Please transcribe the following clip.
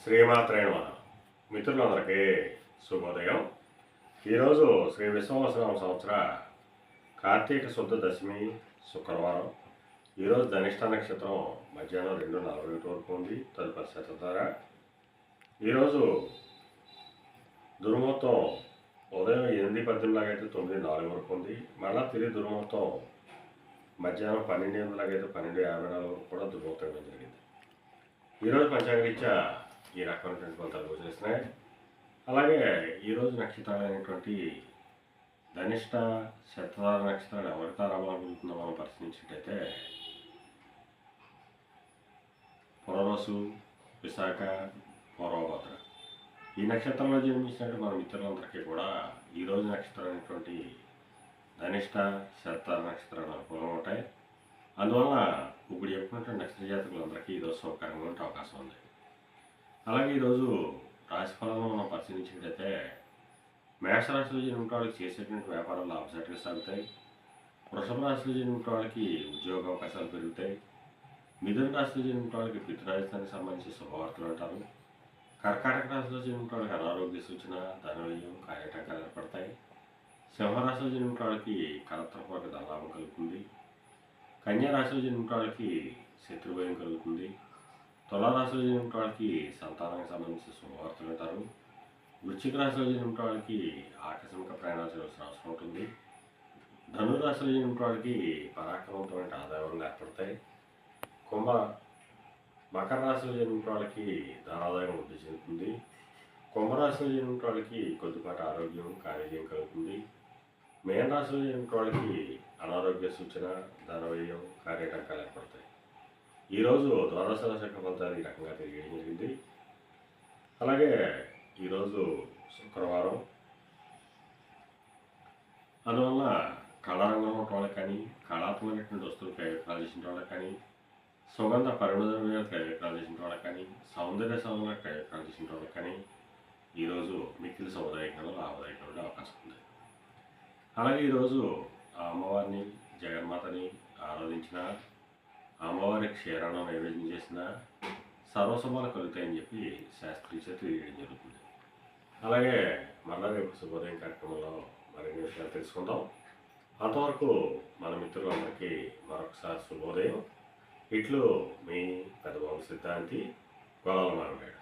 శ్రీమాత్రే నమః. మిత్రులందరికీ శుభోదయం. ఈరోజు శ్రీ విశ్వావసనామ సంవత్సర కార్తీక శుద్ధ దశమి శుక్రవారం. ఈరోజు ధనిష్ట నక్షత్రం మధ్యాహ్నం 2:41 వరకు ఉంది. తదుపరి శతధార. ఈరోజు దుర్ముహూర్తం ఉదయం 8:18 లాగైతే 9:04 వరకు ఉంది. మళ్ళా తిరిగి దుర్ముహూర్తం మధ్యాహ్నం 12:08 లాగైతే 12:54 వరకు కూడా దుర్ముహూర్తం ఇవ్వడం జరిగింది. ఈరోజు పంచాంగరీత్యా ఈ రకమైనటువంటి ఫలితాలు గోచరిస్తున్నాయి. అలాగే ఈరోజు నక్షత్రాలు అనేటువంటి ధనిష్ట శతధార నక్షత్రాలు ఎవరితో రావాలనుకుంటుందో మనం పరిశీలించినట్టయితే పునర్వసు, విశాఖ, పూర్వభద్ర ఈ నక్షత్రంలో జన్మించినట్టు మన మిత్రులందరికీ కూడా ఈరోజు నక్షత్రం అనేటువంటి ధనిష్ట శతధార నక్షత్రాలు అనుకూలంగా ఉంటాయి. అందువల్ల ఇప్పుడు చెప్పినటువంటి నక్షత్ర జాతకులందరికీ ఈరోజు సౌకర్యంగా ఉండే అవకాశం ఉంది. అలాగే ఈరోజు రాశిఫలాలను మనం పరిశీలించినట్లయితే మేషరాశిలో జన్మించిన వాళ్ళకి చేసేటువంటి వ్యాపారాలు లాభసాటిగా సాగుతాయి. వృషభ రాశిలో జన్మించిన వాళ్ళకి ఉద్యోగ అవకాశాలు పెరుగుతాయి. మిథున రాశిలో జన్మించిన వాళ్ళకి పితృరాజధానికి సంబంధించి శుభవార్తలు అంటారు. కర్కాటక రాశిలో జన్మించిన వాళ్ళకి అనారోగ్య సూచన, ధనవ్యయం, కార్యటంకాలు ఏర్పడతాయి. సింహరాశిలో జన్మించిన వాళ్ళకి కలత్రపూర్వక ధనలాభం కలుగుతుంది. కన్యా రాశిలో జన్మించిన వాళ్ళకి శత్రుభయం కలుగుతుంది. తులారాశిలో జన్మించిన వాళ్ళకి సంతానానికి సంబంధించిన శుభవార్తలు అంటారు. వృశ్చిక రాశిలో జన్మించిన వాళ్ళకి ఆకస్మిక ప్రయాణాలు చేయాల్సిన అవసరం ఉంటుంది. ధనురాశిలో జన్మించిన వాళ్ళకి పరాక్రమవంతమైన ఆదాయాలు ఏర్పడతాయి. మకర రాశిలో జన్మించిన వాళ్ళకి ధనాదాయం వృద్ధి చెందుతుంది. కుంభరాశిలో జన్మించిన వాళ్ళకి కొద్దిపాటి ఆరోగ్యం, కార్యజయం కలుగుతుంది. మేన రాశిలో జన్మించిన వాళ్ళకి అనారోగ్య సూచన, ధనవ్యయం, కార్యటంకాలు ఏర్పడతాయి. ఈరోజు ద్వాదశ రాశి ఫలితాలు ఈ రకంగా తెలియడం జరిగింది. అలాగే ఈరోజు శుక్రవారం, అందువల్ల కళారంగంలో ఉన్న వాళ్ళకి కానీ, కళాత్మకమైనటువంటి వస్తువులు కైవిక్రాలు చేసిన వాళ్ళకి కానీ, సుగంధ పరిమళ కైవిక్రాలు చేసిన వాళ్ళకి కానీ, సౌందర్య సాధన కైవిక్రాలు చేసిన వాళ్ళకి కానీ ఈరోజు మిక్కిలి సౌదాయకంలో లాభదాయకంలో అవకాశం ఉంది. అలాగే ఈరోజు ఆ అమ్మవారిని, జగన్మాతని ఆరాధించిన, అమ్మవారి క్షీరాన్ని నైవేద్యం చేసిన సర్వశుభాలు కలుగుతాయని చెప్పి శాస్త్రీయ తెలియడం జరుగుతుంది. అలాగే మళ్ళా రేపు శుభోదయం కార్యక్రమంలో మరిన్ని విషయాలు తెలుసుకుందాం. అంతవరకు మన మిత్రులందరికీ మరొకసారి శుభోదయం. ఇట్లు మీ పెద్దబాబు సిద్ధాంతి గోళాల మాట్లాడు.